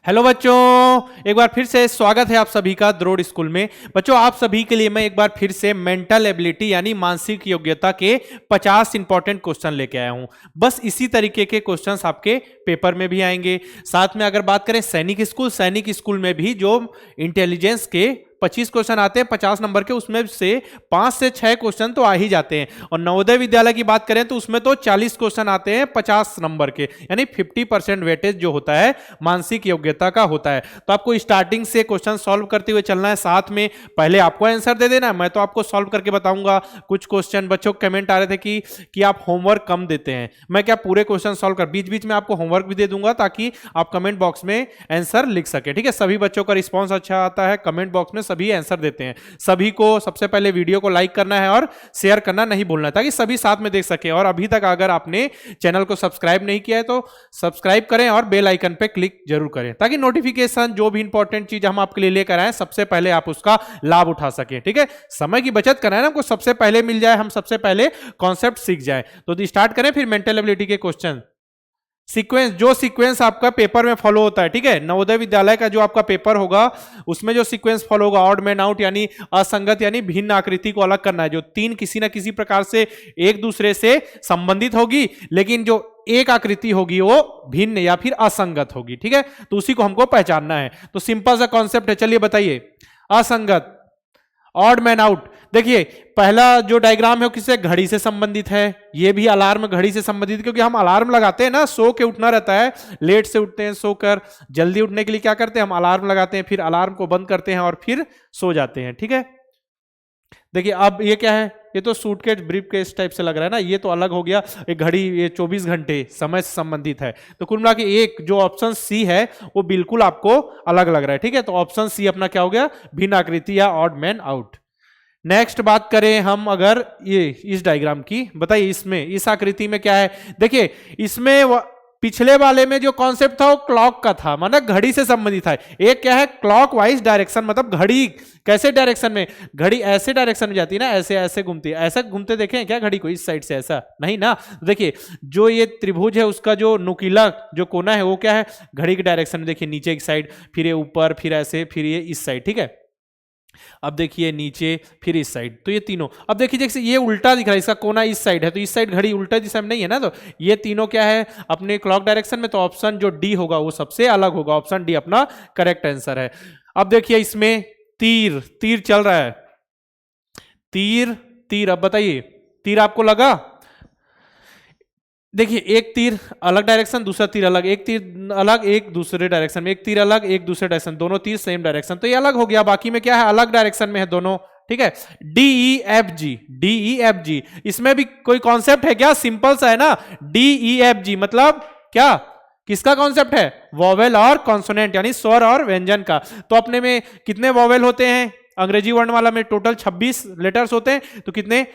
Hello बच्चों, एक बार फिर से स्वागत है आप सभी का द्रोड़ स्कूल में। बच्चों, आप सभी के लिए मैं एक बार फिर से मेंटल एबिलिटी यानी मानसिक योग्यता के 50 इंपॉर्टेंट क्वेश्चन लेके आया हूं। बस इसी तरीके के क्वेश्चंस आपके पेपर में भी आएंगे। साथ में अगर बात करें सैनिक स्कूल में भी जो इंटेलिजेंस के 25 क्वेश्चन आते हैं 50 नंबर के, उसमें से 5 से 6 क्वेश्चन तो आ ही जाते हैं। और नवोदय विद्यालय की बात करें तो उसमें तो 40 क्वेश्चन आते हैं 50 नंबर के, यानी 50% वेटेज जो होता है मानसिक योग्यता का होता है। तो आपको स्टार्टिंग से क्वेश्चन सॉल्व करते हुए चलना है, साथ में पहले आपको आंसर दे देना है, मैं तो आपको सॉल्व करके बताऊंगा। कुछ क्वेश्चन बच्चों कमेंट आ रहे थे कि आप होमवर्क कम देते हैं। मैं क्या पूरे क्वेश्चन सॉल्व कर बीच बीच में आपको होमवर्क भी दे दूंगा ताकि आप कमेंट बॉक्स में आंसर लिख सके। ठीक है, सभी बच्चों का रिस्पॉन्स अच्छा आता है, कमेंट बॉक्स में सभी आंसर देते हैं। सभी को सबसे पहले वीडियो को लाइक करना है और शेयर करना नहीं भूलना है ताकि सभी साथ में देख सके। और अभी तक अगर आपने चैनल को सब्सक्राइब नहीं किया है तो सब्सक्राइब करें और बेल आइकन पे क्लिक जरूर करें ताकि नोटिफिकेशन जो भी इंपॉर्टेंट चीज हम आपके लिए लेकर आए सबसे पहले आप उसका लाभ उठा सके। ठीक है, समय की बचत करना है ना, हमको सबसे पहले मिल जाए, हम सबसे पहले कॉन्सेप्ट सीख जाए। तो स्टार्ट करें फिर मेंटल एबिलिटी के क्वेश्चन। सीक्वेंस आपका पेपर में फॉलो होता है। ठीक है, नवोदय विद्यालय का जो आपका पेपर होगा उसमें जो सीक्वेंस फॉलो होगा, ऑड मैन आउट यानी असंगत यानी भिन्न आकृति को अलग करना है। जो तीन किसी ना किसी प्रकार से एक दूसरे से संबंधित होगी, लेकिन जो एक आकृति होगी वो भिन्न या फिर असंगत होगी। ठीक है, तो उसी को हमको पहचानना है। तो सिंपल सा कॉन्सेप्ट है, चलिए बताइए। असंगत, ऑड मैन आउट। देखिए पहला जो डायग्राम है वो किससे, घड़ी से संबंधित है। ये भी अलार्म घड़ी से संबंधित, क्योंकि हम अलार्म लगाते हैं ना, सो के उठना रहता है, लेट से उठते हैं, सो कर जल्दी उठने के लिए क्या करते हैं, हम अलार्म लगाते हैं, फिर अलार्म को बंद करते हैं और फिर सो जाते हैं। ठीक है, देखिए अब ये क्या है, ये तो सूटकेस ब्रीफ के इस टाइप से लग रहा है ना, ये तो अलग हो गया। एक घड़ी ये 24 घंटे समय से संबंधित है। तो कुल मिला के एक जो ऑप्शन सी है वो बिल्कुल आपको अलग लग रहा है। ठीक है, तो ऑप्शन सी अपना क्या हो गया, भिन्न आकृति या ऑड मैन आउट। नेक्स्ट बात करें हम अगर ये इस डायग्राम की, बताइए इसमें इस आकृति में क्या है। देखिए इसमें पिछले वाले में जो कॉन्सेप्ट था वो क्लॉक का था, मतलब घड़ी से संबंधित था। एक क्या है, क्लॉक वाइज डायरेक्शन, मतलब घड़ी कैसे डायरेक्शन में, घड़ी ऐसे डायरेक्शन में जाती है ना, ऐसे ऐसे घूमती है। ऐसा घूमते देखे हैं क्या घड़ी को, इस साइड से, ऐसा नहीं ना। देखिए जो ये त्रिभुज है उसका जो नुकीला जो कोना है वो क्या है, घड़ी के डायरेक्शन में। देखिए नीचे एक साइड, फिर ये ऊपर, फिर ऐसे, फिर ये इस साइड। ठीक है, अब देखिए नीचे, फिर इस साइड, तो ये तीनों। अब देखिए जैसे ये उल्टा दिख रहा है, इसका कोना इस साइड है, तो इस साइड घड़ी उल्टा दिशा में नहीं है ना, तो ये तीनों क्या है अपने क्लॉक डायरेक्शन में। तो ऑप्शन जो डी होगा वो सबसे अलग होगा, ऑप्शन डी अपना करेक्ट आंसर है। अब देखिए इसमें तीर तीर चल रहा है, तीर तीर। अब बताइए तीर आपको लगा, देखिए एक तीर अलग डायरेक्शन, दूसरा तीर अलग, एक तीर अलग एक दूसरे डायरेक्शन में, एक तीर अलग एक दूसरे डायरेक्शन, दोनों तीर सेम डायरेक्शन, तो ये अलग हो गया। बाकी में क्या है, अलग डायरेक्शन में है दोनों। ठीक है, D E F G, D E F G, इसमें भी कोई कॉन्सेप्ट है क्या, सिंपल सा है ना। डी ई एफ जी मतलब क्या, किसका कॉन्सेप्ट है, वॉवेल और कॉन्सोनेंट यानी स्वर और व्यंजन का। तो अपने में कितने वॉवेल होते हैं, अंग्रेजी वर्णमाला में टोटल 26 लेटर्स होते हैं। तो कितने,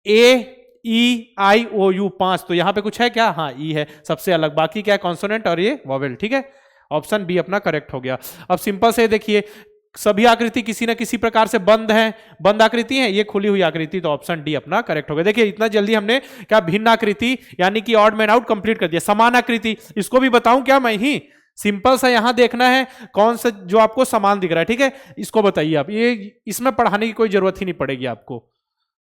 ए ई आई ओ यू 5, तो यहां पे कुछ है क्या, हाँ ई है सबसे अलग, बाकी क्या है कॉन्सोनेंट और ये वॉवेल। ठीक है, ऑप्शन बी अपना करेक्ट हो गया। अब सिंपल से देखिए सभी आकृति किसी ना किसी प्रकार से बंद है, बंद आकृति है, ये खुली हुई आकृति, तो ऑप्शन डी अपना करेक्ट हो गया। देखिए इतना जल्दी हमने क्या भिन्न आकृति यानी कि ऑड मैन आउट कंप्लीट कर दिया। समान आकृति, इसको भी बताऊं क्या मैं ही, सिंपल सा यहां देखना है कौन सा जो आपको समान दिख रहा है। ठीक है, इसको बताइए आप, ये इसमें पढ़ाने की कोई जरूरत ही नहीं पड़ेगी आपको।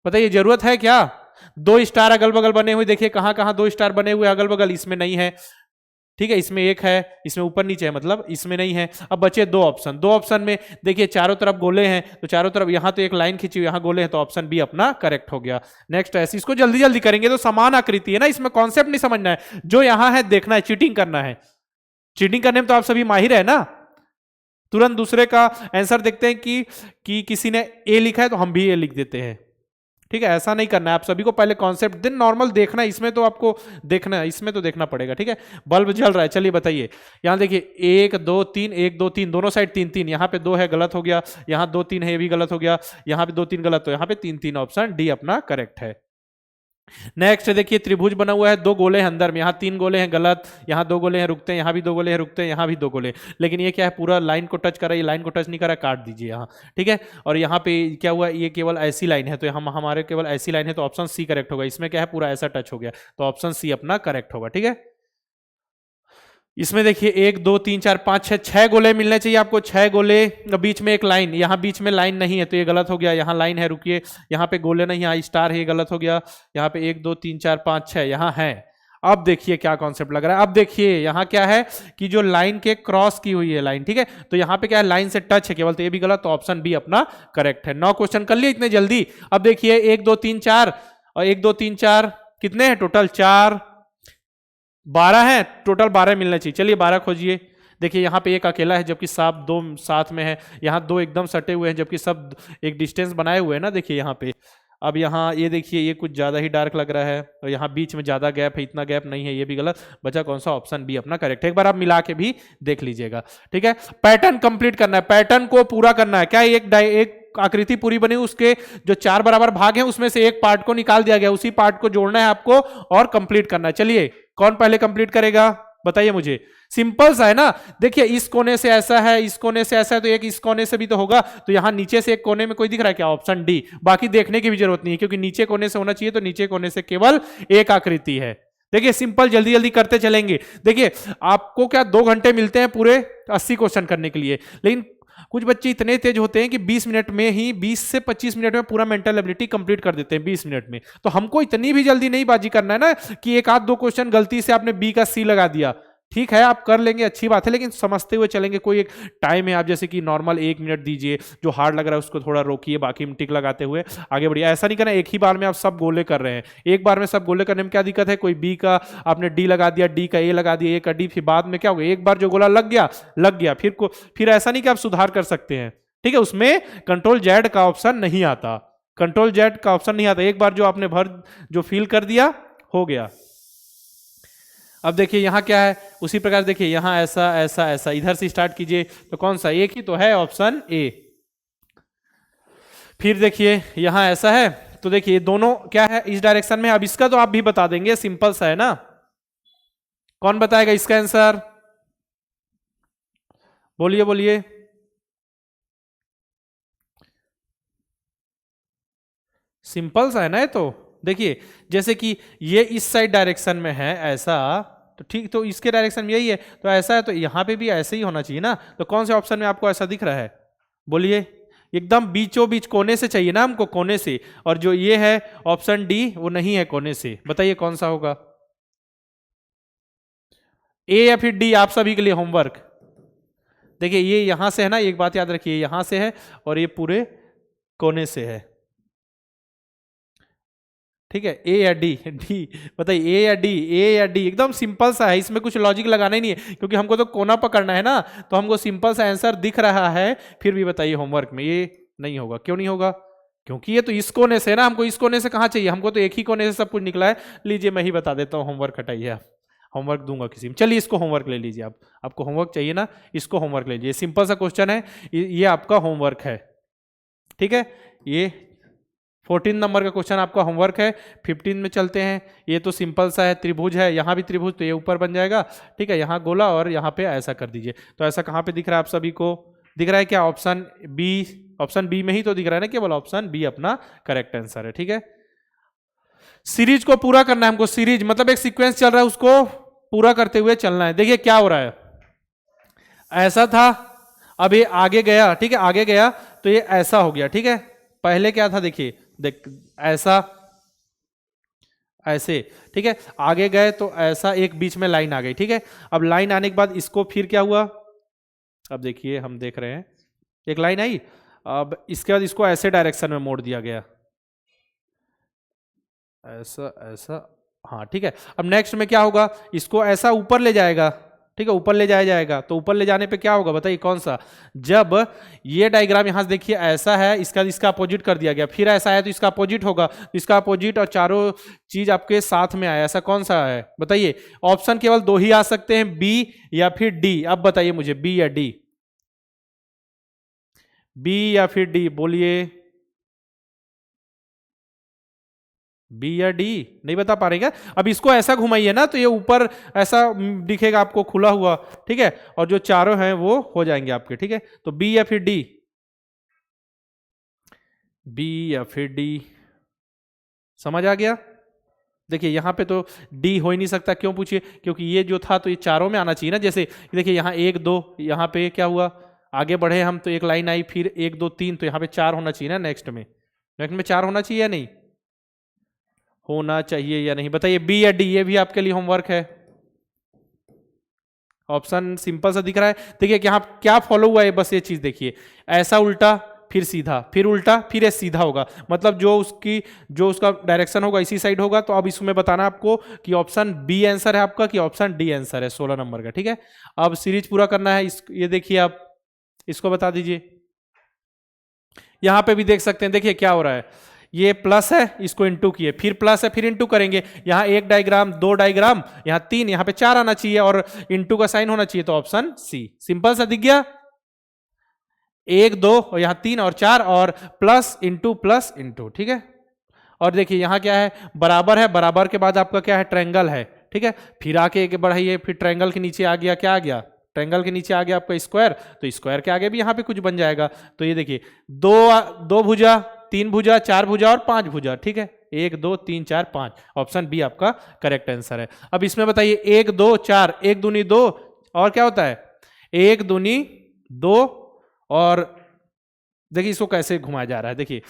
बताइए जरूरत है क्या, दो स्टार अगल बगल बने हुए, देखिए कहां कहां दो स्टार बने हुए अगल बगल, इसमें नहीं है। ठीक है, इसमें एक है, इसमें ऊपर नीचे है, मतलब इसमें नहीं है। अब बचे दो ऑप्शन, दो ऑप्शन में देखिए चारों तरफ गोले हैं, तो चारों तरफ यहां तो एक लाइन खींची हुई, यहां गोले हैं, तो ऑप्शन बी अपना करेक्ट हो गया। नेक्स्ट ऐसे इसको जल्दी जल्दी करेंगे, तो समान आकृति है ना, इसमें कॉन्सेप्ट नहीं समझना है, जो यहां है देखना है, चीटिंग करना है। चीटिंग करने में तो आप सभी माहिर है ना, तुरंत दूसरे का आंसर देखते हैं कि किसी ने ए लिखा है तो हम भी ए लिख देते हैं। ठीक है, ऐसा नहीं करना है, आप सभी को पहले कॉन्सेप्ट दिन नॉर्मल देखना है, इसमें तो आपको देखना है, इसमें तो देखना पड़ेगा। ठीक है, बल्ब जल रहा है, चलिए बताइए। यहां देखिए 1 2 3, 1 2 3, दोनों साइड 3 3, यहां पे 2 है गलत हो गया, यहां 2 3 है ये भी गलत हो गया, यहां पे 2 3 गलत, तो यहां पे 3 3, ऑप्शन डी अपना करेक्ट है। नेक्स्ट देखिए त्रिभुज बना हुआ है, दो गोले हैं अंदर में, यहाँ 3 गोले हैं गलत, यहाँ 2 गोले हैं रुकते हैं, यहाँ भी 2 गोले हैं रुकते हैं, यहाँ भी 2 गोले, लेकिन ये क्या है पूरा लाइन को टच कर रहा है, ये लाइन को टच नहीं कर रहा, काट दीजिए यहाँ। ठीक है, और यहाँ पे क्या हुआ, ये केवल ऐसी लाइन है, तो हम हमारे केवल ऐसी लाइन है, तो ऑप्शन सी करेक्ट होगा। इसमें क्या है पूरा ऐसा टच हो गया, तो ऑप्शन सी अपना करेक्ट होगा। ठीक है, इसमें देखिए 1 2 3 4 5 6 6 गोले मिलने चाहिए आपको, 6 गोले, बीच में एक लाइन, यहाँ बीच में लाइन नहीं है तो ये गलत हो गया, यहाँ लाइन है, रुकिए, यहाँ पे गोले नहीं, यहाँ स्टार है, ये गलत हो गया, यहाँ पे 1 2 3 4 5 6 यहाँ है। अब देखिए क्या कॉन्सेप्ट लग रहा है, अब देखिए यहाँ क्या है कि जो लाइन के क्रॉस की हुई है लाइन, ठीक है, तो यहाँ पे क्या है, लाइन से टच है केवल, तो ये भी गलत, तो ऑप्शन बी अपना करेक्ट है। 9 क्वेश्चन कर लिए इतने जल्दी। अब देखिए 1 2 3 4 और 1 2 3 4 कितने हैं टोटल, 4 12 है टोटल, 12 मिलना चाहिए। चलिए 12 खोजिए। देखिए यहाँ पे एक अकेला है जबकि सब दो साथ में है, यहाँ दो एकदम सटे हुए हैं जबकि सब एक डिस्टेंस बनाए हुए हैं ना, देखिए यहाँ पे। अब यहाँ ये देखिए ये कुछ ज्यादा ही डार्क लग रहा है और यहाँ बीच में ज्यादा गैप है, इतना गैप नहीं है, ये भी गलत बचा। कौन सा, ऑप्शन बी अपना करेक्ट है। एक बार आप मिला के भी देख लीजिएगा, ठीक है। पैटर्न कंप्लीट करना है, पैटर्न को पूरा करना है। क्या एक आकृति पूरी बनी, उसके जो 4 बराबर भाग हैं उसमें से एक पार्ट को निकाल दिया गया, उसी पार्ट को जोड़ना है आपको और कंप्लीट करना है। चलिए कौन पहले कंप्लीट करेगा बताइए मुझे। सिंपल सा है ना, देखिए इस कोने से ऐसा है, इस कोने से ऐसा है, तो एक इस कोने से भी तो होगा, तो यहां नीचे से एक कोने में कोई दिख रहा है क्या, ऑप्शन डी। बाकी देखने की भी जरूरत नहीं है क्योंकि नीचे कोने से होना चाहिए, तो नीचे कोने से केवल एक आकृति है। देखिए सिंपल, जल्दी जल्दी करते चलेंगे। देखिए आपको क्या 2 घंटे मिलते हैं पूरे 80 क्वेश्चन करने के लिए, लेकिन कुछ बच्चे इतने तेज होते हैं कि 20 मिनट में ही 20 से 25 मिनट में पूरा मेंटल एबिलिटी कंप्लीट कर देते हैं 20 मिनट में। तो हमको इतनी भी जल्दी नहीं बाजी करना है ना कि एक आध 2 क्वेश्चन गलती से आपने बी का सी लगा दिया। ठीक है आप कर लेंगे, अच्छी बात है, लेकिन समझते हुए चलेंगे। कोई एक टाइम है, आप जैसे कि नॉर्मल 1 मिनट दीजिए, जो हार्ड लग रहा है उसको थोड़ा रोकिए, बाकी में टिक लगाते हुए आगे बढ़िए। ऐसा नहीं करना एक ही बार में आप सब गोले कर रहे हैं। एक बार में सब गोले करने में क्या दिक्कत है, कोई बी का आपने डी लगा दिया, डी का ए लगा दिया, ए का डी, फिर बाद में क्या हो गया, एक बार जो गोला लग गया फिर ऐसा नहीं कि आप सुधार कर सकते हैं, ठीक है। उसमें कंट्रोल जेड का ऑप्शन नहीं आता, कंट्रोल जेड का ऑप्शन नहीं आता। एक बार जो आपने जो फिल कर दिया हो गया। अब देखिए यहां क्या है, उसी प्रकार देखिए यहां ऐसा ऐसा ऐसा, इधर से स्टार्ट कीजिए तो कौन सा, एक ही तो है, ऑप्शन ए। फिर देखिए यहां ऐसा है, तो देखिए दोनों क्या है, इस डायरेक्शन में। अब इसका तो आप भी बता देंगे, सिंपल सा है ना। कौन बताएगा इसका आंसर, बोलिए बोलिए। सिंपल सा है ना ये तो। देखिए जैसे कि ये इस साइड डायरेक्शन में है ऐसा, तो ठीक, तो इसके डायरेक्शन में यही है, तो ऐसा है, तो यहां पे भी ऐसे ही होना चाहिए ना। तो कौन से ऑप्शन में आपको ऐसा दिख रहा है, बोलिए। एकदम बीचों बीच कोने से चाहिए ना हमको, कोने से। और जो ये है ऑप्शन डी, वो नहीं है कोने से। बताइए कौन सा होगा, ए या फिर डी। आप सभी के लिए होमवर्क। देखिए ये यहां से है ना, एक बात याद रखिए, यहां से है और ये पूरे कोने से है, ठीक है। ए या डी, डी बताइए, ए या डी, ए या डी। एकदम सिंपल सा है, इसमें कुछ लॉजिक लगाना ही नहीं है क्योंकि हमको तो कोना पकड़ना है ना, तो हमको सिंपल सा आंसर दिख रहा है। फिर भी बताइए होमवर्क में ये नहीं होगा, क्यों नहीं होगा, क्योंकि ये तो इस कोने से है ना, हमको इस कोने से कहाँ चाहिए, हमको तो एक ही कोने से सब कुछ निकला है। लीजिए मैं ही बता देता हूँ, होमवर्क हटाइए आप, होमवर्क दूंगा किसी में। चलिए इसको होमवर्क ले लीजिए, आप, आपको होमवर्क चाहिए ना, इसको होमवर्क ले लीजिए। सिंपल सा क्वेश्चन है, ये आपका होमवर्क है, ठीक है। ये 14 नंबर का क्वेश्चन आपका होमवर्क है। 15 में चलते हैं। ये तो सिंपल सा है, त्रिभुज है, यहाँ भी त्रिभुज, तो ये ऊपर बन जाएगा, ठीक है। यहाँ गोला और यहाँ पे ऐसा कर दीजिए। तो ऐसा कहाँ पे दिख रहा है आप सभी को, दिख रहा है क्या, ऑप्शन बी। ऑप्शन बी में ही तो दिख रहा है ना, केवल ऑप्शन बी अपना करेक्ट आंसर है, ठीक है। सीरीज को पूरा करना है हमको, सीरीज मतलब एक सीक्वेंस चल रहा है, उसको पूरा करते हुए चलना है। देखिए क्या हो रहा है, ऐसा था, अब ये आगे गया, ठीक है, आगे गया तो ये ऐसा हो गया, ठीक है। पहले क्या था, देखिए देख ऐसा ऐसे, ठीक है। आगे गए तो ऐसा, एक बीच में लाइन आ गई, ठीक है। अब लाइन आने के बाद इसको फिर क्या हुआ, अब देखिए हम देख रहे हैं, एक लाइन आई, अब इसके बाद इसको ऐसे डायरेक्शन में मोड़ दिया गया, ऐसा ऐसा, हाँ ठीक है। अब नेक्स्ट में क्या होगा, इसको ऐसा ऊपर ले जाएगा, ठीक है, ऊपर ले जाया जाएगा। तो ऊपर ले जाने पे क्या होगा बताइए कौन सा, जब ये डायग्राम यहां से देखिए ऐसा है, इसका अपोजिट कर दिया गया, फिर ऐसा है तो इसका अपोजिट होगा, तो इसका अपोजिट और चारों चीज आपके साथ में आया, ऐसा कौन सा है बताइए। ऑप्शन केवल 2 ही आ सकते हैं, बी या फिर डी। अब बताइए मुझे, बी या डी, बी या फिर डी, बोलिए। बी या डी, नहीं बता पा रहे क्या। अब इसको ऐसा घुमाइए ना, तो ये ऊपर ऐसा दिखेगा आपको खुला हुआ, ठीक है, और जो चारों हैं वो हो जाएंगे आपके, ठीक है। तो बी या फिर डी, बी या फिर डी, समझ आ गया। देखिए यहाँ पे तो डी हो ही नहीं सकता, क्यों पूछिए, क्योंकि ये जो था तो ये चारों में आना चाहिए ना। जैसे देखिए यहाँ 1 2, यहाँ पे क्या हुआ, आगे बढ़े हम तो एक लाइन आई, फिर 1 2 3, तो यहाँ पे 4 होना चाहिए ना। नेक्स्ट में 4 होना चाहिए या नहीं, होना चाहिए या नहीं, बताइए। बी या डी, ये भी आपके लिए होमवर्क है। ऑप्शन सिंपल सा दिख रहा है। देखिए यहाँ क्या फॉलो हुआ है, बस ये चीज देखिए, ऐसा उल्टा फिर सीधा, फिर उल्टा, फिर ये सीधा होगा, मतलब जो उसका डायरेक्शन होगा इसी साइड होगा। तो अब इसमें बताना आपको कि ऑप्शन बी आंसर है आपका कि ऑप्शन डी आंसर है 16 नंबर का, ठीक है। अब सीरीज पूरा करना है, ये देखिए आप इसको बता दीजिए। यहां पे भी देख सकते हैं, देखिए क्या हो रहा है, ये प्लस है, इसको इंटू किए, फिर प्लस है, फिर इंटू करेंगे। यहां एक डायग्राम, दो डायग्राम, यहां 3, यहां पे 4 आना चाहिए और इंटू का साइन होना चाहिए, तो ऑप्शन सी। सिंपल सा दिख गया, 1 2 और यहां 3 और 4 और प्लस इंटू, ठीक है। और देखिए यहां क्या है, बराबर है, बराबर के बाद आपका क्या है, ट्रायंगल है, ठीक है। फिर आके बढ़ाइए, फिर ट्रायंगल के नीचे आ गया, क्या आ गया, ट्रायंगल के नीचे आ गया आपका स्क्वायर, तो स्क्वायर के आगे भी यहां पे कुछ बन जाएगा। तो ये देखिए दो भुजा, 3 भुजा, 4 भुजा और 5 भुजा, ठीक है। 1 2 3 4 5, ऑप्शन बी आपका करेक्ट आंसर है। अब इसमें बताइए 1 2 4, 1 दूनी 2 और क्या होता है 1 दूनी 2, और देखिए इसको कैसे घुमाया जा रहा है, देखिए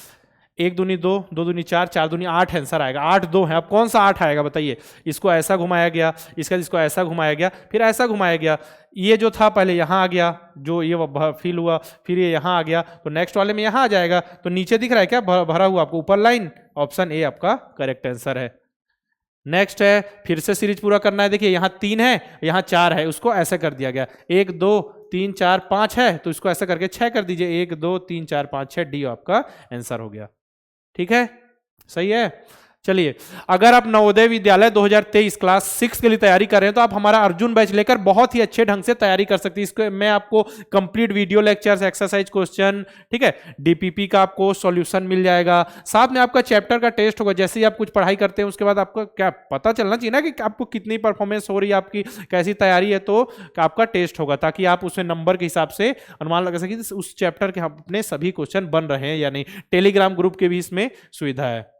1 दूनी 2, 2 दूनी 4, 4 दूनी 8 आंसर आएगा। 8 2 है, अब कौन सा 8 आएगा बताइए। इसको ऐसा घुमाया गया, इसको ऐसा घुमाया गया, फिर ऐसा घुमाया गया, ये जो था पहले यहां आ गया, जो ये फील हुआ, फिर ये यहां आ गया, तो नेक्स्ट वाले में यहां आ जाएगा। तो नीचे दिख रहा है क्या भरा हुआ आपको, ऊपर लाइन, ऑप्शन ए आपका करेक्ट आंसर है। नेक्स्ट है, फिर से सीरीज पूरा करना है। देखिए यहां 3 है, यहां 4 है, उसको ऐसे कर दिया गया, 1 2 3 4 5 है, तो इसको ऐसा करके 6 कर दीजिए, 1 2 3 4 5 6, डी आपका आंसर हो गया, ठीक है, सही है। चलिए, अगर आप नवोदय विद्यालय 2023 क्लास 6 के लिए तैयारी कर रहे हैं तो आप हमारा अर्जुन बैच लेकर बहुत ही अच्छे ढंग से तैयारी कर सकते हैं। इसको मैं आपको complete video lectures, exercise question, ठीक है, डीपीपी का आपको सॉल्यूशन मिल जाएगा, साथ में आपका चैप्टर का टेस्ट होगा। जैसे ही आप कुछ पढ़ाई करते हैं उसके बाद आपको क्या पता चलना चाहिए ना कि आपको कितनी परफॉर्मेंस हो रही है, आपकी कैसी तैयारी है, तो आपका टेस्ट होगा ताकि आप उसमें नंबर के हिसाब से अनुमान लगा सकें उस चैप्टर के अपने सभी क्वेश्चन बन रहे हैं या नहीं। टेलीग्राम ग्रुप के भी इसमें सुविधा है।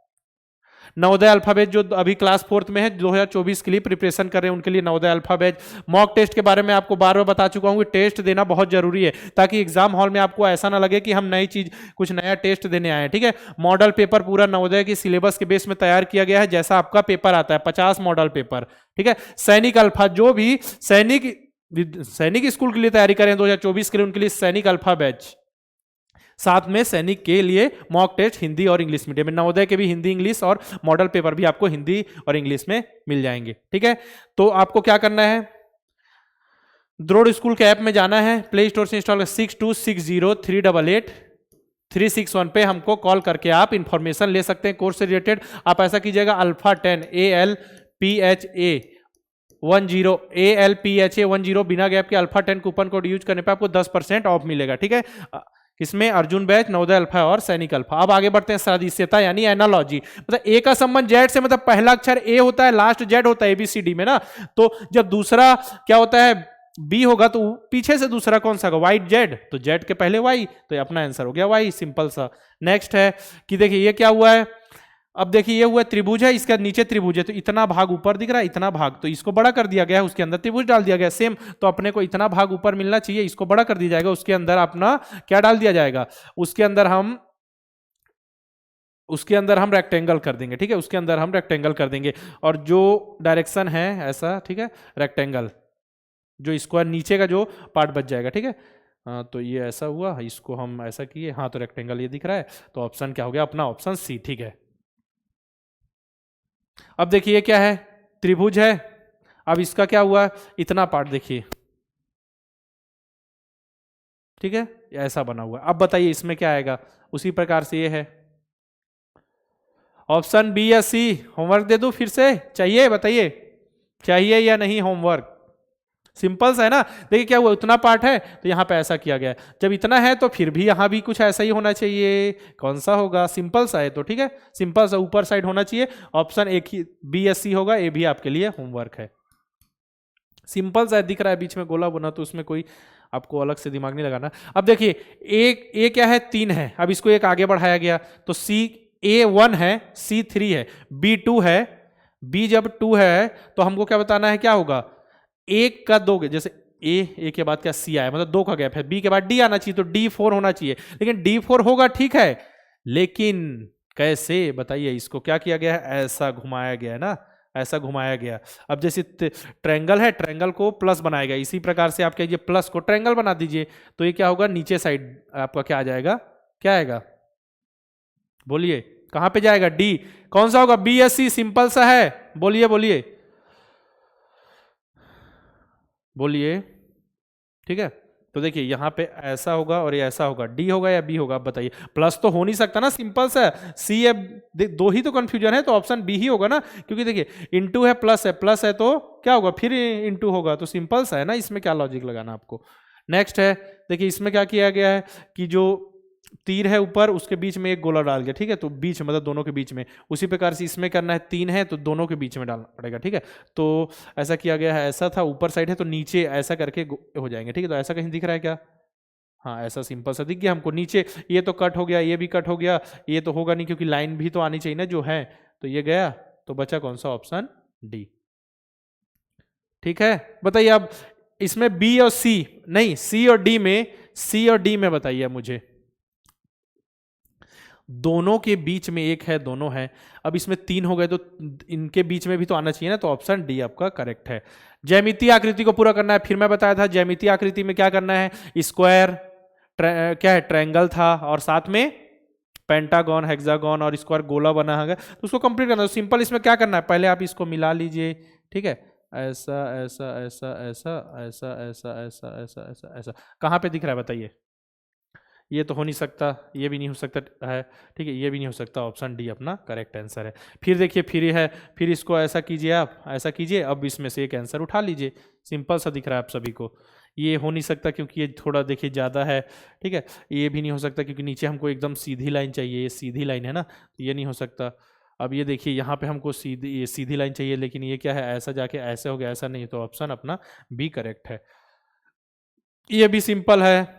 नवोदय अल्फाबेट जो अभी क्लास 4th में है, 2024 के लिए प्रिपरेशन कर रहे हैं, उनके लिए नवोदय अल्फाबेट। मॉक टेस्ट के बारे में आपको बार बार बता चुका हूं कि टेस्ट देना बहुत जरूरी है ताकि एग्जाम हॉल में आपको ऐसा ना लगे कि हम नई चीज, कुछ नया टेस्ट देने आए हैं, ठीक है। मॉडल पेपर पूरा नवोदय के सिलेबस के बेस में तैयार किया गया है, जैसा आपका पेपर आता है 50 मॉडल पेपर, ठीक है। सैनिक अल्फा, जो भी सैनिक स्कूल के लिए तैयारी करें 2024 के लिए, उनके लिए सैनिक अल्फा बैच, साथ में सैनिक के लिए मॉक टेस्ट हिंदी और इंग्लिश मीडियम में, नवोदय के भी हिंदी इंग्लिश और मॉडल पेपर भी आपको हिंदी और इंग्लिश में मिल जाएंगे, ठीक है। तो आपको क्या करना है, द्रोड़ स्कूल के ऐप में जाना है, प्ले स्टोर से इंस्टॉल 6260388361 पे हमको कॉल करके आप इंफॉर्मेशन ले सकते हैं कोर्स से रिलेटेड। आप ऐसा कीजिएगा ALPHA10 ALPHA10 बिना गैप के ALPHA10 कूपन कोड यूज करने पे आपको 10% ऑफ मिलेगा, ठीक है। इसमें अर्जुन बैच, नवोदय अल्फा और सैनिक अल्फा। अब आगे बढ़ते हैं सदस्यता यानी एनालॉजी, मतलब ए का संबंध जेड से, मतलब पहला अक्षर ए होता है, लास्ट जेड होता है एबीसीडी में ना, तो जब दूसरा क्या होता है बी होगा तो पीछे से दूसरा कौन सा होगा, वाइट जेड, तो जेड के पहले वाई, तो ये अपना आंसर हो गया वाई, सिंपल सा। नेक्स्ट है कि देखिए ये क्या हुआ है, अब देखिए ये हुआ त्रिभुज है, इसके नीचे त्रिभुज है, तो इतना भाग ऊपर दिख रहा है, इतना भाग, तो इसको बड़ा कर दिया गया है, उसके अंदर त्रिभुज डाल दिया गया सेम। तो अपने को इतना भाग ऊपर मिलना चाहिए, इसको बड़ा कर दिया जाएगा, उसके अंदर अपना क्या डाल दिया जाएगा, उसके अंदर हम रेक्टेंगल कर देंगे, ठीक है, उसके अंदर हम रेक्टेंगल कर देंगे, और जो डायरेक्शन है ऐसा, ठीक है, रेक्टेंगल, जो स्क्वायर नीचे का जो पार्ट बच जाएगा, ठीक है। हाँ, तो ये ऐसा हुआ, इसको हम ऐसा किए, हाँ, तो रेक्टेंगल ये दिख रहा है, तो ऑप्शन क्या हो गया अपना, ऑप्शन सी, ठीक है। अब देखिए क्या है, त्रिभुज है, अब इसका क्या हुआ, इतना पार्ट देखिए, ठीक है, ऐसा बना हुआ। अब बताइए इसमें क्या आएगा, उसी प्रकार से ये है, ऑप्शन बी या सी। होमवर्क दे दूं फिर से, चाहिए बताइए, चाहिए या नहीं होमवर्क, सिंपल सा है ना। देखिए क्या हुआ, उतना पार्ट है तो यहाँ पे ऐसा किया गया है, जब इतना है तो फिर भी यहाँ भी कुछ ऐसा ही होना चाहिए, कौन सा होगा, सिंपल सा है तो, ठीक है, सिंपल सा ऊपर साइड होना चाहिए, ऑप्शन एक ही बी या सी होगा, ये भी आपके लिए होमवर्क है। सिंपल सा दिख रहा है बीच में गोला बना, तो उसमें कोई आपको अलग से दिमाग नहीं लगाना। अब देखिए एक ए क्या है, 3 है, अब इसको एक आगे बढ़ाया गया, तो सी A1 है, C3 है, B2 है, बी जब 2 है तो हमको क्या बताना है, क्या होगा, एक का दो, जैसे ए के बाद क्या सी आया, मतलब 2 का गैप है, बी के बाद डी आना चाहिए, तो डी 4 होना चाहिए, लेकिन डी 4 होगा ठीक है, लेकिन कैसे बताइए, इसको क्या किया गया है, ऐसा घुमाया गया है ना, ऐसा घुमाया गया। अब जैसे ट्रायंगल है, ट्रायंगल को प्लस बनाया गया, इसी प्रकार से आप कहिए प्लस को ट्रायंगल बना दीजिए, तो ये क्या होगा, नीचे साइड आपका क्या आ जाएगा, क्या आएगा, बोलिए कहां पे जाएगा, डी, कौन सा होगा, बी या सी, सिंपल सा है, बोलिए बोलिए बोलिए, ठीक है। तो देखिए यहां पे ऐसा होगा और ये ऐसा होगा, डी होगा या बी होगा, आप बताइए, प्लस तो हो नहीं सकता ना, सिंपल सा सी है, दो ही तो कंफ्यूजन है, तो ऑप्शन बी ही होगा ना, क्योंकि देखिए इनटू है, प्लस है तो क्या होगा, फिर इनटू होगा, तो सिंपल सा है ना, इसमें क्या लॉजिक लगाना आपको। नेक्स्ट है, देखिए इसमें क्या किया गया है कि जो तीर है ऊपर, उसके बीच में एक गोला डाल गया, ठीक है, तो बीच मतलब दोनों के बीच में, उसी प्रकार से इसमें करना है, 3 है तो दोनों के बीच में डालना पड़ेगा, ठीक है। तो ऐसा किया गया है, ऐसा था, ऊपर साइड है तो नीचे ऐसा करके हो जाएंगे, ठीक है। तो ऐसा कहीं दिख रहा है क्या, हाँ ऐसा सिंपल सा दिख गया हमको, नीचे ये तो कट हो गया, ये भी कट हो गया, ये तो होगा नहीं क्योंकि लाइन भी तो आनी चाहिए ना जो है, तो ये गया, तो बचा कौन सा, ऑप्शन डी, ठीक है। बताइए अब इसमें बी और सी, नहीं सी और डी में बताइए मुझे, दोनों के बीच में एक है, दोनों है, अब इसमें 3 हो गए तो इनके बीच में भी तो आना चाहिए ना, तो ऑप्शन डी आपका करेक्ट है। ज्यामितीय आकृति को पूरा करना है, फिर मैं बताया था ज्यामितीय आकृति में क्या करना है, स्क्वायर, क्या है, ट्रायंगल था, और साथ में पेंटागन, हेक्सागन और स्क्वायर गोला बना है, तो उसको कंप्लीट करना है। तो सिंपल इसमें क्या करना है, पहले आप इसको मिला लीजिए, ठीक है, ऐसा ऐसा ऐसा ऐसा ऐसा ऐसा ऐसा ऐसा ऐसा ऐसा, कहाँ पे दिख रहा है बताइए, ये तो हो नहीं सकता, ये भी नहीं हो सकता है, ठीक है, ये भी नहीं हो सकता, ऑप्शन डी अपना करेक्ट आंसर है। फिर देखिए फिर है, फिर इसको ऐसा कीजिए, आप ऐसा कीजिए, अब इसमें से एक आंसर उठा लीजिए, सिंपल सा दिख रहा है आप सभी को, ये हो नहीं सकता क्योंकि ये थोड़ा देखिए ज़्यादा है, ठीक है, ये भी नहीं हो सकता क्योंकि नीचे हमको एकदम सीधी लाइन चाहिए, ये सीधी लाइन है ना, तो ये नहीं हो सकता। अब ये देखिए यहाँ पे हमको सीधी लाइन चाहिए, लेकिन ये क्या है, ऐसा जाके ऐसे हो गया, ऐसा नहीं, तो ऑप्शन अपना बी करेक्ट है। ये भी सिंपल है,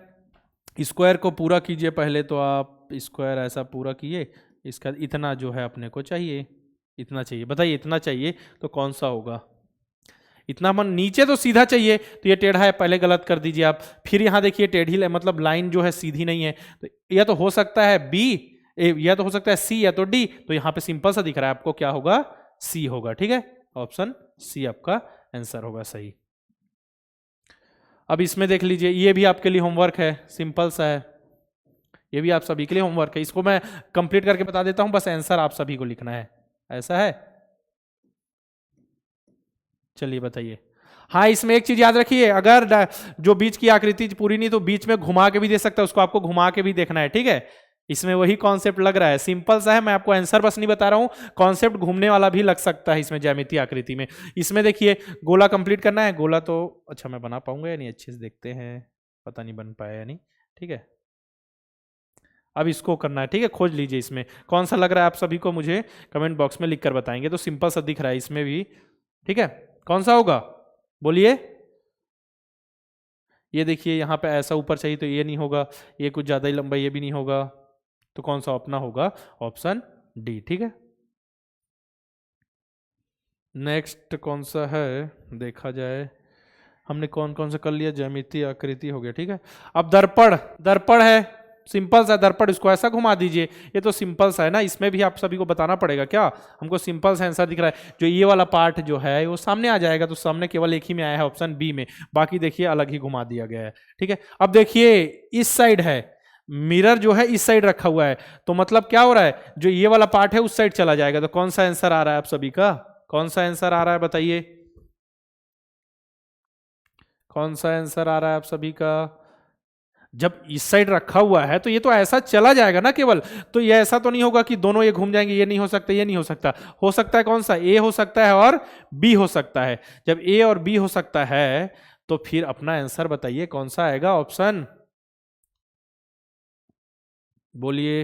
स्क्वायर को पूरा कीजिए पहले, तो आप स्क्वायर ऐसा पूरा किए, इसका इतना जो है अपने को चाहिए, इतना चाहिए, बताइए इतना चाहिए तो कौन सा होगा, इतना मन नीचे तो सीधा चाहिए, तो ये टेढ़ा है, पहले गलत कर दीजिए आप, फिर यहाँ देखिए टेढ़ी मतलब लाइन जो है सीधी नहीं है, तो यह तो हो सकता है बी, या तो हो सकता है सी या तो डी, तो यहाँ पे सिंपल सा दिख रहा है आपको, क्या होगा, सी होगा, ठीक है, ऑप्शन सी आपका आंसर होगा सही। अब इसमें देख लीजिए, ये भी आपके लिए होमवर्क है, सिंपल सा है, ये भी आप सभी के लिए होमवर्क है, इसको मैं कंप्लीट करके बता देता हूं, बस आंसर आप सभी को लिखना है, ऐसा है, चलिए बताइए। हाँ इसमें एक चीज याद रखिए, अगर जो बीच की आकृति पूरी नहीं तो बीच में घुमा के भी दे सकता है, उसको आपको घुमा के भी देखना है, ठीक है, इसमें वही कॉन्सेप्ट लग रहा है, सिंपल सा है, मैं आपको आंसर बस नहीं बता रहा हूं, कॉन्सेप्ट घूमने वाला भी लग सकता है इसमें ज्यामितीय आकृति में। इसमें देखिए गोला कंप्लीट करना है, गोला तो अच्छा मैं बना पाऊंगा या नहीं, अच्छे से देखते हैं, पता नहीं बन पाया या नहीं, ठीक है, अब इसको करना है, ठीक है, खोज लीजिए इसमें कौन सा लग रहा है आप सभी को, मुझे कमेंट बॉक्स में लिख कर बताएंगे। तो सिंपल सा दिख रहा है इसमें भी, ठीक है, कौन सा होगा बोलिए, ये देखिए यहाँ पे ऐसा ऊपर चाहिए तो ये नहीं होगा, ये कुछ ज्यादा ही लंबा, ये भी नहीं होगा, तो कौन सा अपना होगा, ऑप्शन डी, ठीक है। नेक्स्ट कौन सा है देखा जाए, हमने कौन कौन सा कर लिया, ज्यामितीय आकृति हो गया, ठीक है। अब दर्पण, दर्पण है सिंपल सा, दर्पण इसको ऐसा घुमा दीजिए, ये तो सिंपल सा है ना, इसमें भी आप सभी को बताना पड़ेगा क्या, हमको सिंपल सा आंसर दिख रहा है, जो ये वाला पार्ट जो है वो सामने आ जाएगा, तो सामने केवल एक ही में आया है, ऑप्शन बी में, बाकी देखिए अलग ही घुमा दिया गया है, ठीक है। अब देखिए इस साइड है, मिरर जो है इस साइड रखा हुआ है, तो मतलब क्या हो रहा है, जो ये वाला पार्ट है उस साइड चला जाएगा, तो कौन सा आंसर आ रहा है आप सभी का, कौन सा आंसर आ रहा है बताइए, कौन सा आंसर आ रहा है आप सभी का, जब इस साइड रखा हुआ है तो ये तो ऐसा चला जाएगा ना केवल, तो ये ऐसा तो नहीं होगा कि दोनों ये घूम जाएंगे, ये नहीं हो सकता, ये नहीं हो सकता, हो सकता है कौन सा, ए हो सकता है और बी हो सकता है, जब ए और बी हो सकता है तो फिर अपना आंसर बताइए कौन सा आएगा, ऑप्शन बोलिए,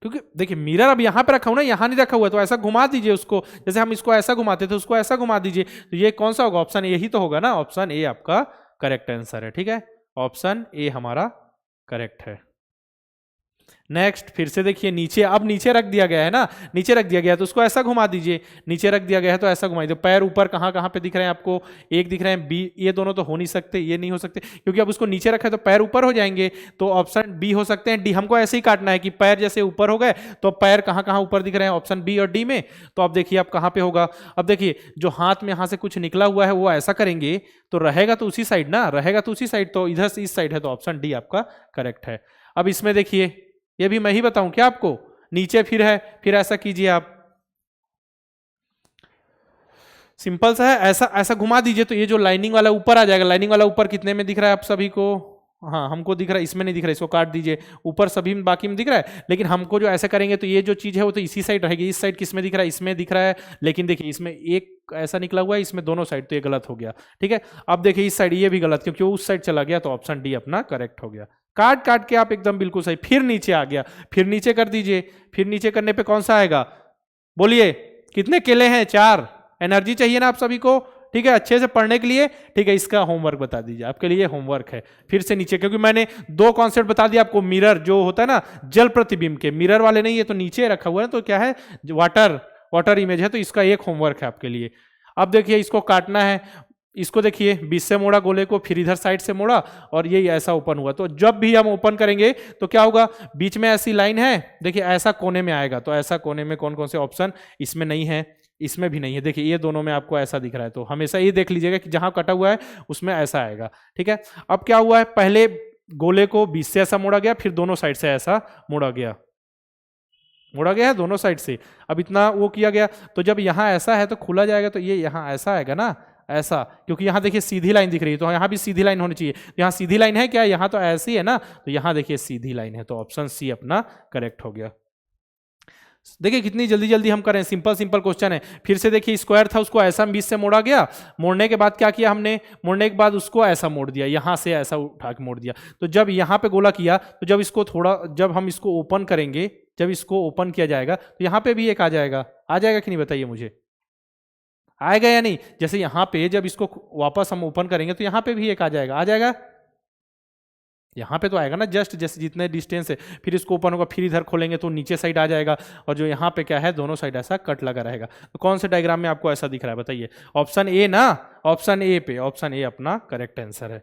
क्योंकि देखिए मिरर अब यहां पे रखा हूं ना, यहां नहीं रखा हुआ है, तो ऐसा घुमा दीजिए उसको, जैसे हम इसको ऐसा घुमाते थे उसको ऐसा घुमा दीजिए, तो ये कौन सा होगा, ऑप्शन यही तो होगा ना, ऑप्शन ए आपका करेक्ट आंसर है, ठीक है, ऑप्शन ए हमारा करेक्ट है। नेक्स्ट फिर से देखिए नीचे, अब नीचे रख दिया गया है ना, नीचे रख दिया गया है तो उसको ऐसा घुमा दीजिए, नीचे रख दिया गया है तो ऐसा घुमा दीजिए। पैर ऊपर कहाँ कहाँ पे दिख रहे हैं आपको, एक दिख रहे हैं बी, ये दोनों तो हो नहीं सकते, ये नहीं हो सकते क्योंकि अब उसको नीचे रखा है तो पैर ऊपर हो जाएंगे, तो ऑप्शन बी हो सकते हैं। डी हमको ऐसे ही काटना है कि पैर जैसे ऊपर हो गए तो पैर कहाँ कहाँ ऊपर दिख रहे हैं, ऑप्शन बी और डी में। तो अब देखिए अब कहाँ पे होगा, अब देखिए जो हाथ में यहाँ से कुछ निकला हुआ है वो ऐसा करेंगे तो रहेगा तो उसी साइड ना, रहेगा तो उसी साइड, तो इधर से इस साइड है तो ऑप्शन डी आपका करेक्ट है। अब इसमें देखिए ये भी मैं ही बताऊं क्या आपको, नीचे फिर है, फिर ऐसा कीजिए आप, सिंपल सा है, ऐसा ऐसा घुमा दीजिए तो ये जो लाइनिंग वाला ऊपर आ जाएगा। लाइनिंग वाला ऊपर कितने में दिख रहा है आप सभी को, हाँ हमको दिख रहा है, इसमें नहीं दिख रहा है, इसको काट दीजिए, ऊपर सभी में बाकी में दिख रहा है, लेकिन हमको जो ऐसा करेंगे तो ये जो चीज है वो तो इसी साइड रहेगी। इस साइड किस में दिख रहा है, इसमें दिख रहा है, लेकिन देखिए इसमें एक ऐसा निकला हुआ है, इसमें दोनों साइड, तो ये गलत हो गया। ठीक है, अब देखिए इस साइड ये भी गलत क्योंकि वो उस साइड चला गया, तो ऑप्शन डी अपना करेक्ट हो गया। काट काट के आप एकदम बिल्कुल सही, फिर नीचे आ गया, फिर नीचे कर दीजिए, फिर नीचे करने पे कौन सा आएगा, बोलिए कितने केले हैं, 4। एनर्जी चाहिए ना आप सभी को, ठीक है, अच्छे से पढ़ने के लिए। ठीक है, इसका होमवर्क बता दीजिए, आपके लिए होमवर्क है। फिर से नीचे, क्योंकि मैंने 2 कॉन्सेप्ट बता दिया आपको, मिरर जो होता है ना जल प्रतिबिंब के, मिरर वाले नहीं, ये तो नीचे रखा हुआ है, तो क्या है वाटर इमेज है, तो इसका एक होमवर्क है आपके लिए। अब देखिए इसको काटना है, इसको देखिए 20 से मोड़ा गोले को, फिर इधर साइड से मोड़ा और ये ऐसा ओपन हुआ। तो जब भी हम ओपन करेंगे तो क्या होगा, बीच में ऐसी लाइन है, देखिए ऐसा कोने में आएगा, तो ऐसा कोने में कौन कौन से ऑप्शन, इसमें नहीं है, इसमें भी नहीं है, देखिए ये दोनों में आपको ऐसा दिख रहा है, तो हमेशा ये देख लीजिएगा कि जहां कटा हुआ है उसमें ऐसा आएगा। ठीक है, अब क्या हुआ है, पहले गोले को 20 से ऐसा मोड़ा गया, फिर दोनों साइड से ऐसा मोड़ा गया है दोनों साइड से। अब इतना वो किया गया, तो जब यहाँ ऐसा है तो खुला जाएगा, तो ये यहाँ ऐसा आएगा ना, ऐसा, क्योंकि यहाँ देखिए सीधी लाइन दिख रही है, तो यहाँ भी सीधी लाइन होनी चाहिए। यहाँ सीधी लाइन है क्या, यहाँ तो ऐसी है ना, तो यहाँ देखिए सीधी लाइन है, तो ऑप्शन सी अपना करेक्ट हो गया। देखिए कितनी जल्दी जल्दी हम करें, सिंपल सिंपल क्वेश्चन है। फिर से देखिए स्क्वायर था, उसको ऐसा 20 से मोड़ा गया, मोड़ने के बाद क्या किया हमने, मोड़ने के बाद उसको ऐसा मोड़ दिया, यहाँ से ऐसा उठा के मोड़ दिया। तो जब यहाँ पे गोला किया, तो जब इसको थोड़ा, जब हम इसको ओपन करेंगे, जब इसको ओपन किया जाएगा तो यहाँ पे भी एक आ जाएगा कि नहीं, बताइए मुझे, आएगा या नहीं। जैसे यहाँ पे जब इसको वापस हम ओपन करेंगे तो यहाँ पे भी एक आ जाएगा, यहाँ पे तो आएगा ना, जस्ट जैसे जितने डिस्टेंस है, फिर इसको ओपन होगा, फिर इधर खोलेंगे तो नीचे साइड आ जाएगा, और जो यहाँ पे क्या है, दोनों साइड ऐसा कट लगा रहेगा। तो कौन से डायग्राम में आपको ऐसा दिख रहा है, बताइए, ऑप्शन ए ना, ऑप्शन ए पे, ऑप्शन ए अपना करेक्ट आंसर है।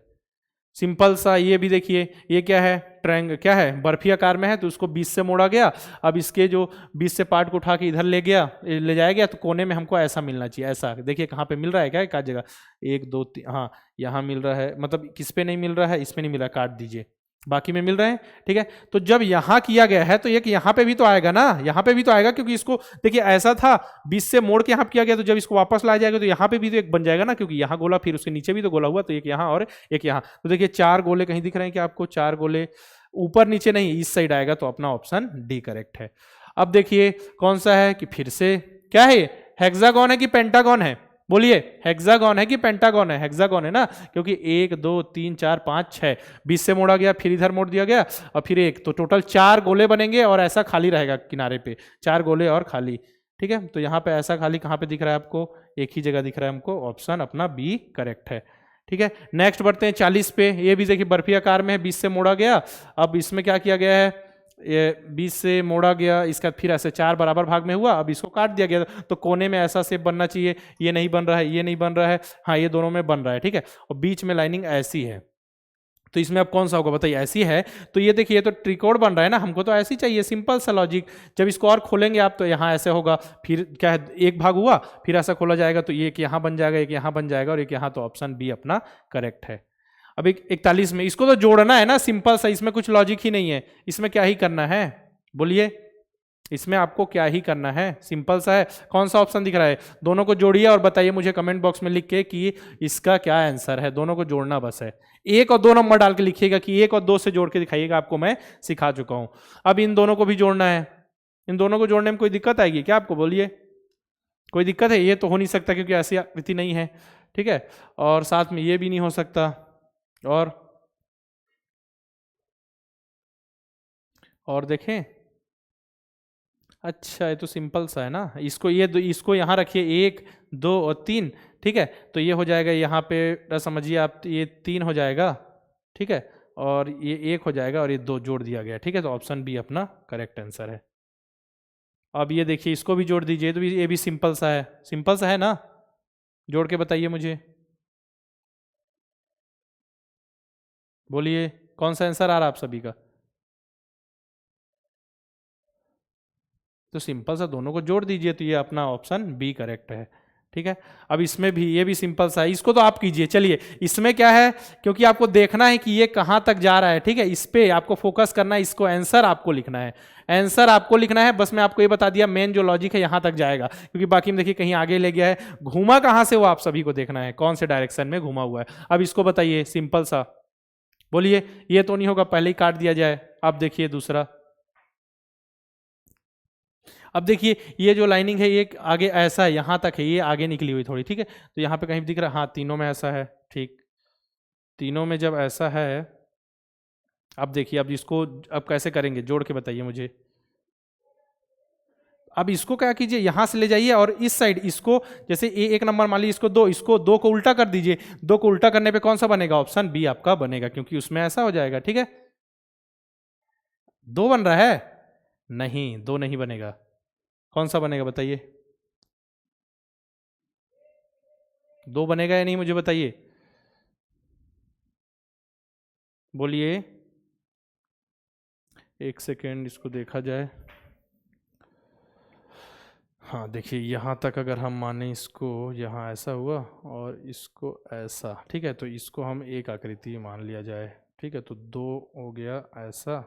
सिंपल सा, ये भी देखिए, ये क्या है, ट्रायंगल, क्या है, बर्फी आकार में है, तो उसको 20 से मोड़ा गया। अब इसके जो 20 से पार्ट को उठा के इधर ले जाया गया, तो कोने में हमको ऐसा मिलना चाहिए, ऐसा देखिए कहाँ पे मिल रहा है, क्या एक जगह, 1 2 3, हाँ यहाँ मिल रहा है, मतलब किस पे नहीं मिल रहा है, इसमें नहीं मिल रहा, काट दीजिए, बाकी में मिल रहे हैं। ठीक है, तो जब यहाँ किया गया है तो ये कि यहाँ पे भी तो आएगा ना, यहाँ पे भी तो आएगा, क्योंकि इसको देखिए ऐसा था 20 से मोड़ के यहाँ किया गया, तो जब इसको वापस लाया जाएगा तो यहाँ पे भी तो एक बन जाएगा ना, क्योंकि यहाँ गोला, फिर उसके नीचे भी तो गोला हुआ, तो एक यहाँ और एक यहाँ। तो देखिए 4 गोले कहीं दिख रहे हैं कि आपको, 4 गोले ऊपर नीचे नहीं, इस साइड आएगा, तो अपना ऑप्शन डी करेक्ट है। अब देखिए कौन सा है, कि फिर से क्या है, हेक्सागोन है कि पेंटागोन है, बोलिए, हेक्सागोन है कि पेंटागोन है, हेक्सागोन है ना, क्योंकि 1 2 3 4 5 6, 20 से मोड़ा गया, फिर इधर मोड़ दिया गया, और फिर एक, तो टोटल 4 गोले बनेंगे, और ऐसा खाली रहेगा किनारे पे, 4 गोले और खाली। ठीक है, तो यहाँ पे ऐसा खाली कहाँ पे दिख रहा है आपको, एक ही जगह दिख रहा है हमको, ऑप्शन अपना बी करेक्ट है। ठीक है, नेक्स्ट बढ़ते हैं 40 पे। ये भी देखिए बर्फी आकार में है, 20 से मोड़ा गया। अब इसमें क्या किया गया है, ये 20 से मोड़ा गया, इसका फिर ऐसे 4 बराबर भाग में हुआ, अब इसको काट दिया गया, तो कोने में ऐसा शेप बनना चाहिए, ये नहीं बन रहा है, ये नहीं बन रहा है, हाँ ये दोनों में बन रहा है। ठीक है, और बीच में लाइनिंग ऐसी है, तो इसमें अब कौन सा होगा, बताइए, ऐसी है, तो ये देखिए ये तो त्रिकोण बन रहा है ना, हमको तो ऐसी चाहिए, सिंपल सा लॉजिक। जब इसको और खोलेंगे आप तो यहाँ ऐसे होगा, फिर क्या है, एक भाग हुआ, फिर ऐसा खोला जाएगा, तो ये एक यहाँ बन जाएगा, एक यहाँ बन जाएगा, और एक यहाँ, तो ऑप्शन बी अपना करेक्ट है। अब 41 में इसको तो जोड़ना है ना, सिंपल सा, इसमें कुछ लॉजिक ही नहीं है, इसमें क्या ही करना है, बोलिए, इसमें आपको क्या ही करना है, सिंपल सा है। कौन सा ऑप्शन दिख रहा है, दोनों को जोड़िए और बताइए मुझे कमेंट बॉक्स में लिख के कि इसका क्या आंसर है। दोनों को जोड़ना बस है, 1 और 2 नंबर डाल के लिखिएगा कि 1 और 2 से जोड़ के दिखाइएगा, आपको मैं सिखा चुका हूं। अब इन दोनों को भी जोड़ना है, इन दोनों को जोड़ने में कोई दिक्कत आएगी क्या आपको, बोलिए, कोई दिक्कत है, ये तो हो नहीं सकता क्योंकि ऐसी आकृति नहीं है। ठीक है, और साथ में ये भी नहीं हो सकता, और देखें, अच्छा ये तो सिंपल सा है ना, इसको इसको यहाँ रखिए, 1 2 और 3। ठीक है, तो ये हो जाएगा यहाँ पे, समझिए आप, ये 3 हो जाएगा। ठीक है, और ये 1 हो जाएगा और ये 2 जोड़ दिया गया, ठीक है। तो ऑप्शन बी अपना करेक्ट आंसर है। अब ये देखिए इसको भी जोड़ दीजिए, तो ये भी सिंपल सा है, सिंपल सा है ना, जोड़ के बताइए मुझे, बोलिए कौन सा आंसर आ रहा है आप सभी का। तो सिंपल सा दोनों को जोड़ दीजिए, तो ये अपना ऑप्शन बी करेक्ट है, ठीक है। अब इसमें भी ये भी सिंपल सा है, इसको तो आप कीजिए। चलिए इसमें क्या है, क्योंकि आपको देखना है कि ये कहां तक जा रहा है, ठीक है, इस पे आपको फोकस करना है, इसको आंसर आपको लिखना है, आंसर आपको लिखना है। बस मैं आपको ये बता दिया मेन जो लॉजिक है यहां तक जाएगा, क्योंकि बाकी में देखिए कहीं आगे ले गया है, घूमा कहां से वो आप सभी को देखना है, कौन से डायरेक्शन में घूमा हुआ है। अब इसको बताइए सिंपल सा, बोलिए, ये तो नहीं होगा, पहले ही काट दिया जाए। अब देखिए दूसरा, अब देखिए ये जो लाइनिंग है ये आगे ऐसा है, यहां तक है, ये आगे निकली हुई थोड़ी, ठीक है। तो यहां पे कहीं दिख रहा है, हाँ तीनों में ऐसा है, ठीक, तीनों में जब ऐसा है, अब देखिए अब इसको अब कैसे करेंगे, जोड़ के बताइए मुझे। अब इसको क्या कीजिए, यहां से ले जाइए और इस साइड इसको, जैसे ए 1 नंबर मान लीजिए, इसको 2 को उल्टा कर दीजिए। 2 को उल्टा करने पे कौन सा बनेगा, ऑप्शन बी आपका बनेगा, क्योंकि उसमें ऐसा हो जाएगा, ठीक है। 2 बन रहा है, नहीं 2 नहीं बनेगा, कौन सा बनेगा बताइए, 2 बनेगा या नहीं मुझे बताइए, बोलिए। 1 सेकेंड इसको देखा जाए। हाँ देखिए यहाँ तक अगर हम माने इसको, यहाँ ऐसा हुआ और इसको ऐसा, ठीक है। तो इसको हम एक आकृति मान लिया जाए, ठीक है। तो 2 हो गया ऐसा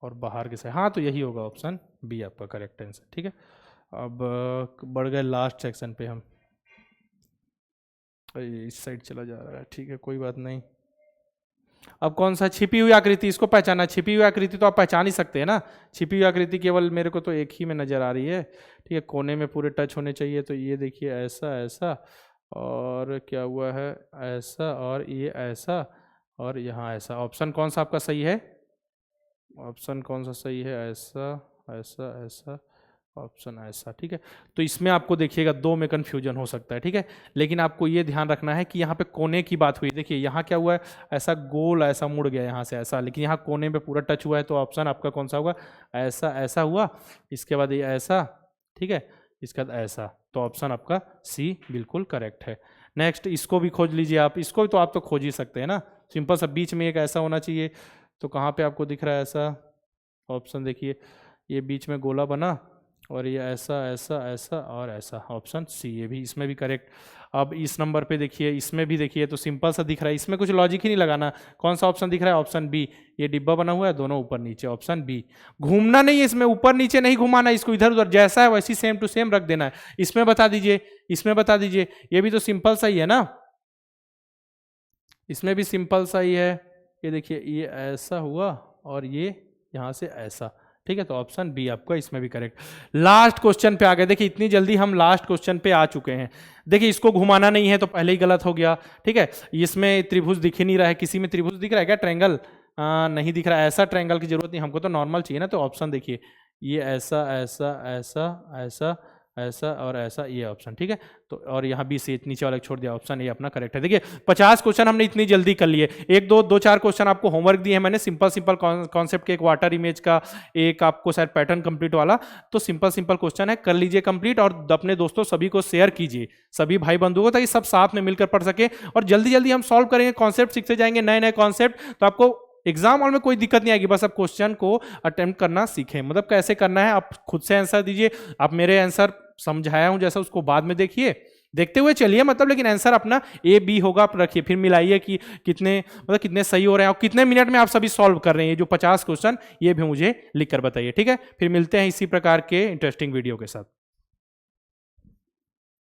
और बाहर के साइड, हाँ तो यही होगा ऑप्शन बी आपका करेक्ट आंसर, ठीक है। अब बढ़ गए लास्ट सेक्शन पे हम, इस साइड चला जा रहा है, ठीक है कोई बात नहीं। अब कौन सा छिपी हुई आकृति, इसको पहचाना, छिपी हुई आकृति तो आप पहचान ही सकते हैं ना, छिपी हुई आकृति केवल मेरे को तो एक ही में नजर आ रही है, ठीक है। कोने में पूरे टच होने चाहिए, तो ये देखिए ऐसा ऐसा और क्या हुआ है ऐसा और ये ऐसा और यहाँ ऐसा। ऑप्शन कौन सा आपका सही है, ऑप्शन कौन सा सही है, ऐसा ऐसा ऐसा ऑप्शन ऐसा, ठीक है। तो इसमें आपको देखिएगा 2 में कन्फ्यूजन हो सकता है, ठीक है। लेकिन आपको ये ध्यान रखना है कि यहाँ पे कोने की बात हुई, देखिए यहाँ क्या हुआ है, ऐसा गोल ऐसा मुड़ गया यहाँ से ऐसा, लेकिन यहाँ कोने पे पूरा टच हुआ है, तो ऑप्शन आपका कौन सा होगा, ऐसा ऐसा हुआ, इसके बाद ये ऐसा, ठीक है, इसके बाद ऐसा, तो ऑप्शन आपका सी बिल्कुल करेक्ट है। नेक्स्ट इसको भी खोज लीजिए आप, इसको तो आप तो खोज ही सकते हैं ना, सिंपल सा बीच में एक ऐसा होना चाहिए, तो कहाँ पे आपको दिख रहा है ऐसा, ऑप्शन देखिए, ये बीच में गोला बना और ये ऐसा ऐसा ऐसा और ऐसा, ऑप्शन सी, ये भी इसमें भी करेक्ट। अब इस नंबर पे देखिए, इसमें भी देखिए, तो सिंपल सा दिख रहा है, इसमें कुछ लॉजिक ही नहीं लगाना, कौन सा ऑप्शन दिख रहा है, ऑप्शन बी, ये डिब्बा बना हुआ है दोनों ऊपर नीचे, ऑप्शन बी। घूमना नहीं है इसमें, ऊपर नीचे नहीं घुमाना, इसको इधर उधर जैसा है वैसी सेम टू सेम रख देना है। इसमें बता दीजिए, इसमें बता दीजिए, ये भी तो सिंपल सा ही है ना, इसमें भी सिंपल सा ही है, ये देखिए ये ऐसा हुआ और ये यहाँ से ऐसा, ठीक है। तो ऑप्शन बी आपका इसमें भी करेक्ट। लास्ट क्वेश्चन पे आ गए, देखिए इतनी जल्दी हम लास्ट क्वेश्चन पे आ चुके हैं। देखिए इसको घुमाना नहीं है तो पहले ही गलत हो गया, ठीक है। इसमें त्रिभुज दिख ही नहीं रहा है, किसी में त्रिभुज दिख रहा है क्या, ट्रायंगल नहीं दिख रहा है, ऐसा ट्रायंगल की जरूरत नहीं, हमको तो नॉर्मल चाहिए ना। तो ऑप्शन देखिए, ये ऐसा ऐसा ऐसा ऐसा ऐसा और ऐसा, ये ऑप्शन, ठीक है। तो और यहाँ बी से नीचे वाला छोड़ दिया, ऑप्शन ये अपना करेक्ट है। देखिए 50 क्वेश्चन हमने इतनी जल्दी कर लिए, 1 2 4 क्वेश्चन आपको होमवर्क दिए हैं मैंने, सिंपल सिंपल कॉन्सेप्ट के, एक वाटर इमेज का, एक आपको शायद पैटर्न कंप्लीट वाला, तो सिंपल सिंपल क्वेश्चन है, कर लीजिए कंप्लीट और अपने दोस्तों सभी को शेयर कीजिए, सभी भाई बंधुओं को, ताकि सब साथ में मिलकर पढ़ सके और जल्दी जल्दी हम सॉल्व करेंगे, कॉन्सेप्ट सीखते जाएंगे, नए नए कॉन्सेप्ट, तो आपको एग्जाम हॉल में कोई दिक्कत नहीं आएगी। बस आप क्वेश्चन को अटेम्प्ट करना सीखें, मतलब कैसे करना है, आप खुद से आंसर दीजिए, आप मेरे आंसर समझाया हूं जैसा उसको बाद में देखिए, देखते हुए चलिए, मतलब लेकिन आंसर अपना ए बी होगा, आप रखिए, फिर मिलाइए कि कितने मतलब कितने सही हो रहे हैं और कितने मिनट में आप सभी सॉल्व कर रहे हैं। ये जो 50 क्वेश्चन, ये भी मुझे लिखकर बताइए, ठीक है। फिर मिलते हैं इसी प्रकार के इंटरेस्टिंग वीडियो के साथ।